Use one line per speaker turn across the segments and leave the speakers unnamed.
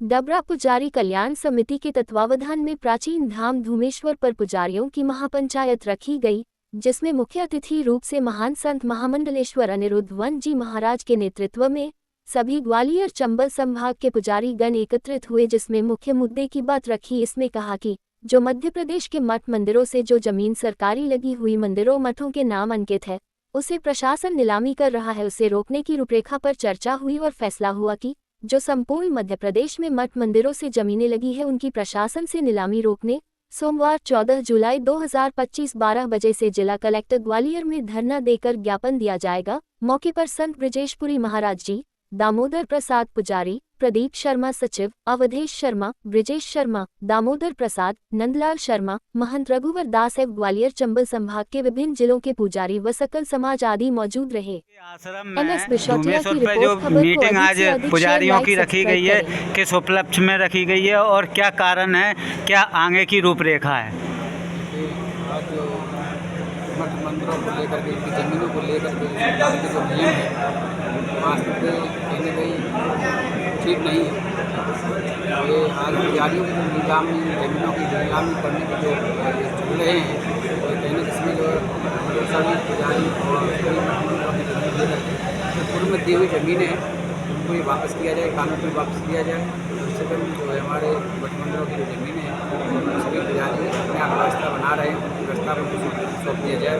डबरा पुजारी कल्याण समिति के तत्वावधान में प्राचीन धाम धूमेश्वर पर पुजारियों की महापंचायत रखी गई, जिसमें मुख्य अतिथि रूप से महान संत महामंडलेश्वर अनिरुद्ध वन जी महाराज के नेतृत्व में सभी ग्वालियर चंबल संभाग के पुजारी गण एकत्रित हुए, जिसमें मुख्य मुद्दे की बात रखी। इसमें कहा कि जो मध्य प्रदेश के मठ मंदिरों से जो जमीन सरकारी लगी हुई मंदिरों मठों के नाम अंकित है, उसे प्रशासन नीलामी कर रहा है, उसे रोकने की रूपरेखा पर चर्चा हुई और फैसला हुआ कि जो संपूर्ण मध्य प्रदेश में मठ मंदिरों से जमीनें लगी है उनकी प्रशासन से नीलामी रोकने सोमवार 14 जुलाई 2025 12 बजे से जिला कलेक्टर ग्वालियर में धरना देकर ज्ञापन दिया जाएगा। मौके पर संत ब्रजेशपुरी महाराज जी, दामोदर प्रसाद पुजारी, प्रदीप शर्मा सचिव, अवधेश शर्मा, ब्रिजेश शर्मा, दामोदर प्रसाद, नंदलाल शर्मा, महंत रघुवर दास एवं ग्वालियर चंबल संभाग के विभिन्न जिलों के पुजारी व सकल समाज आदि मौजूद रहे।
आश्रम में धूमेश्वर पे जो मीटिंग आज पुजारियों की रखी गई है, किस उपलक्ष्य में रखी गई है और क्या कारण है, क्या आगे की रूपरेखा है?
आज मठ मंदिरों को लेकर के, इनकी ज़मीनों को लेकर के सरकार के जो नियम है वास्तव में कहीं ना कहीं ठीक नहीं है। ये आज पुजारियों की जो नीलामी, ज़मीनों की नीलामी करने के जो चल रहे हैं, तो कहीं ना इसमें जो सभी पुजारी और सभी मठ मंदिरों की ज़मीन लेकर के पूर्व में दी हुई ज़मीनें हैं उनको ही वापस किया जाए, कानून में वापस किया जाए। उससे पहले जो है हमारे मठ मंदिरों की जो ज़मीनें हैं सभी पुजारी अपने आप व्यवस्था बना रहे हैं, व्यवस्था को सौंप दिया जाए।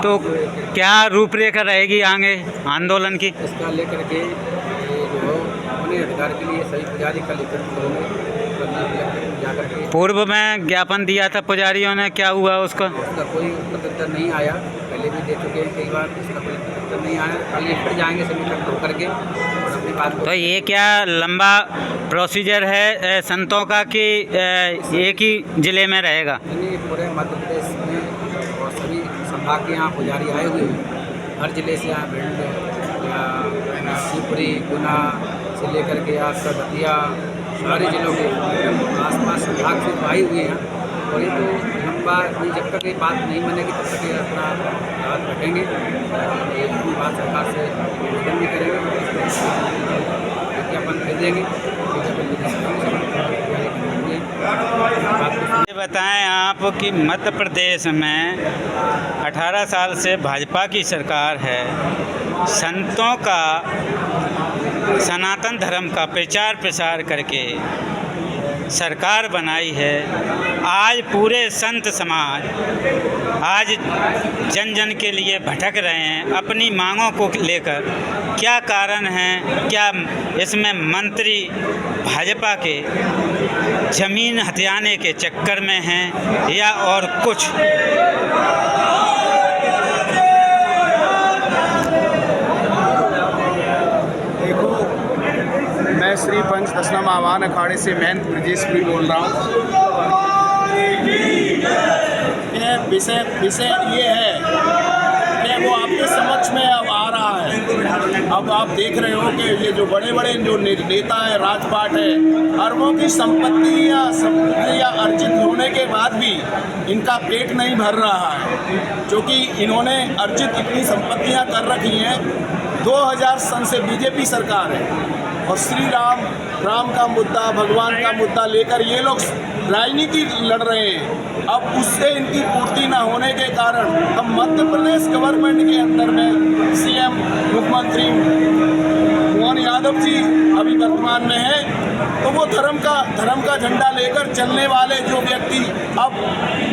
तो क्या रूपरेखा रहेगी आगे आंदोलन की?
इसका लेकर के ये जो अपने अधिकार के लिए सभी पुजारी कल एकत्रित होंगे, जाकर के।
पूर्व में ज्ञापन दिया था पुजारियों ने, क्या हुआ उसका?
उसका कोई प्रत्युत्तर नहीं आया, पहले भी दे चुके हैं कई बार, इसका कोई प्रत्युत्तर नहीं आया। कल ये फिर जाएंगे सभी इकट्ठा होकर के और अपनी बात को।
तो ये क्या लंबा प्रोसीजर है संतों का कि एक ही जिले में रहेगा?
यानी पूरे मध्य प्रदेश में और सभी संभाग के यहाँ पुजारी आए हुए हैं, हर जिले से यहाँ भिंड या शिवपुरी, गुना से लेकर के आपका दतिया, सारे जिलों के आसपास संभाग से आई हुए हैं। और ये तो लंबा जब तक ये बात नहीं बनेगी तब तक ये अपना हाथ रखेंगे, ये अपनी बात सरकार से निवेदन भी करेंगे, विज्ञापन दे देंगे।
ये बताएं आप कि मध्य प्रदेश में 18 साल से भाजपा की सरकार है, संतों का सनातन धर्म का प्रचार प्रसार करके सरकार बनाई है। आज पूरे संत समाज आज जन जन के लिए भटक रहे हैं अपनी मांगों को लेकर। क्या कारण है? क्या इसमें मंत्री भाजपा के जमीन हथियाने के चक्कर में हैं या और कुछ?
मैं श्री पंच दशनाम आह्वान अखाड़े से महंत ब्रजेशपुरी बोल रहा हूँ। विषय ये है कि वो आपके समक्ष में अब आ रहा है। अब आप देख रहे हो कि ये जो बड़े बड़े जो नेता है, राजपाट है, अरबों की संपत्तियाँ अर्जित होने के बाद भी इनका पेट नहीं भर रहा है, क्योंकि इन्होंने अर्जित इतनी संपत्तियाँ कर रखी हैं। 2000 सन से बीजेपी सरकार है और श्री राम का मुद्दा, भगवान का मुद्दा लेकर ये लोग राजनीति लड़ रहे हैं। अब उससे इनकी पूर्ति न होने के कारण अब मध्य प्रदेश गवर्नमेंट के अंदर में सीएम मुख्यमंत्री मोहन यादव जी अभी वर्तमान में है, तो वो धर्म का झंडा लेकर चलने वाले जो व्यक्ति अब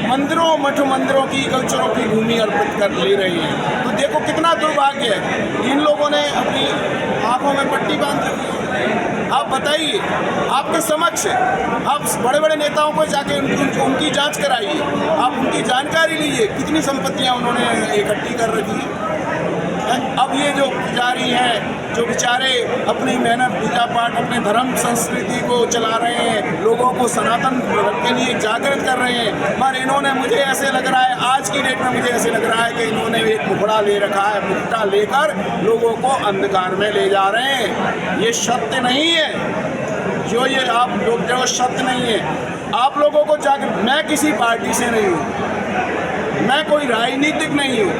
मंदिरों, मठ मंदिरों की, कल्चरों की भूमि अर्पित कर ले रहे हैं। तो देखो कितना दुर्भाग्य है। इन लोगों ने अपनी आंखों में पट्टी बांध रखी है। आप बताइए, आपके समक्ष आप बड़े बड़े नेताओं को जाके उनकी जांच कराइए, आप उनकी जानकारी लीजिए कितनी संपत्तियां उन्होंने इकट्ठी कर रखी है। अब ये जो पुजारी हैं, जो बेचारे अपनी मेहनत, पूजा पाठ, अपने धर्म संस्कृति को चला रहे हैं, लोगों को सनातन के लिए जागृत कर रहे हैं, पर इन्होंने, मुझे ऐसे लग रहा है आज की डेट में, मुझे ऐसे लग रहा है कि इन्होंने एक मुखड़ा ले रखा है, मुखड़ा लेकर लोगों को अंधकार में ले जा रहे हैं। ये सत्य नहीं है जो ये आप लोग, जो सत्य नहीं है। आप लोगों को जागृत, मैं किसी पार्टी से नहीं हूँ, मैं कोई राजनीतिक नहीं हूँ,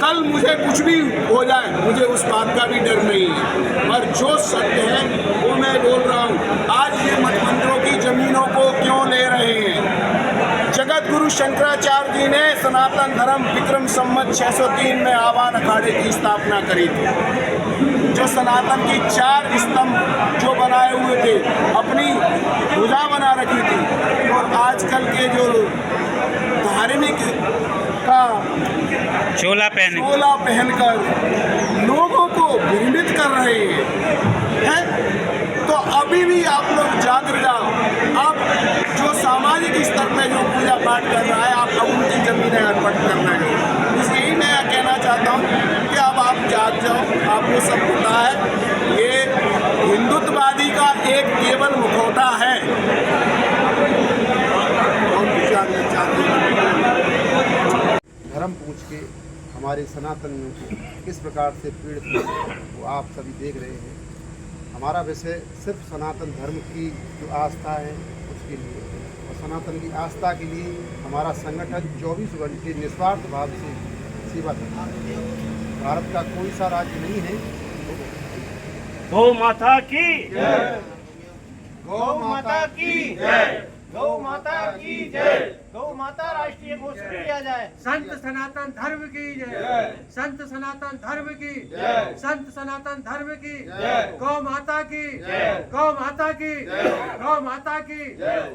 कल मुझे कुछ भी हो जाए, मुझे उस बात का भी डर नहीं है, और जो सत्य है वो मैं बोल रहा हूँ। आज ये मठ मंदिरों की जमीनों को क्यों ले रहे हैं? जगत गुरु शंकराचार्य जी ने सनातन धर्म विक्रम संवत 603 में आवान अखाड़े की स्थापना करी थी। जो सनातन की 4 स्तंभ जो बनाए हुए थे, अपनी ध्वजा बना रखी थी, और आजकल के जो धार्मिक का
चोला
पहनकर लोगों को भ्रमित कर रहे हैं। तो अभी भी आप लोग जागृत जाओ। आप जो सामाजिक स्तर पे जो पूजा पाठ कर रहा है, आप अब उनकी जमीनें अर्पण कर रहे हो। इसलिए मैं कहना चाहता हूँ कि अब आप जाग जाओ। आपको सब पता है ये हिंदुत्ववादी का एक केवल मुखौटा है।
धर्म पूछ के हमारे सनातनियों को किस प्रकार से पीड़ित हैं वो आप सभी देख रहे हैं। हमारा विषय सिर्फ सनातन धर्म की जो आस्था है उसके लिए, और सनातन की आस्था के लिए हमारा संगठन 24 घंटे निस्वार्थ भाव से सेवा करता है। भारत का कोई सा राज्य नहीं है।
गौ माता की
जय,
गौ माता की जय, गौ माता की जय, गौ माता राष्ट्रीय घोषित किया जाए। संत सनातन धर्म की जय, संत सनातन धर्म की जय, संत सनातन धर्म की जय, गौ माता की जय, गौ माता की जय, गौ माता की जय।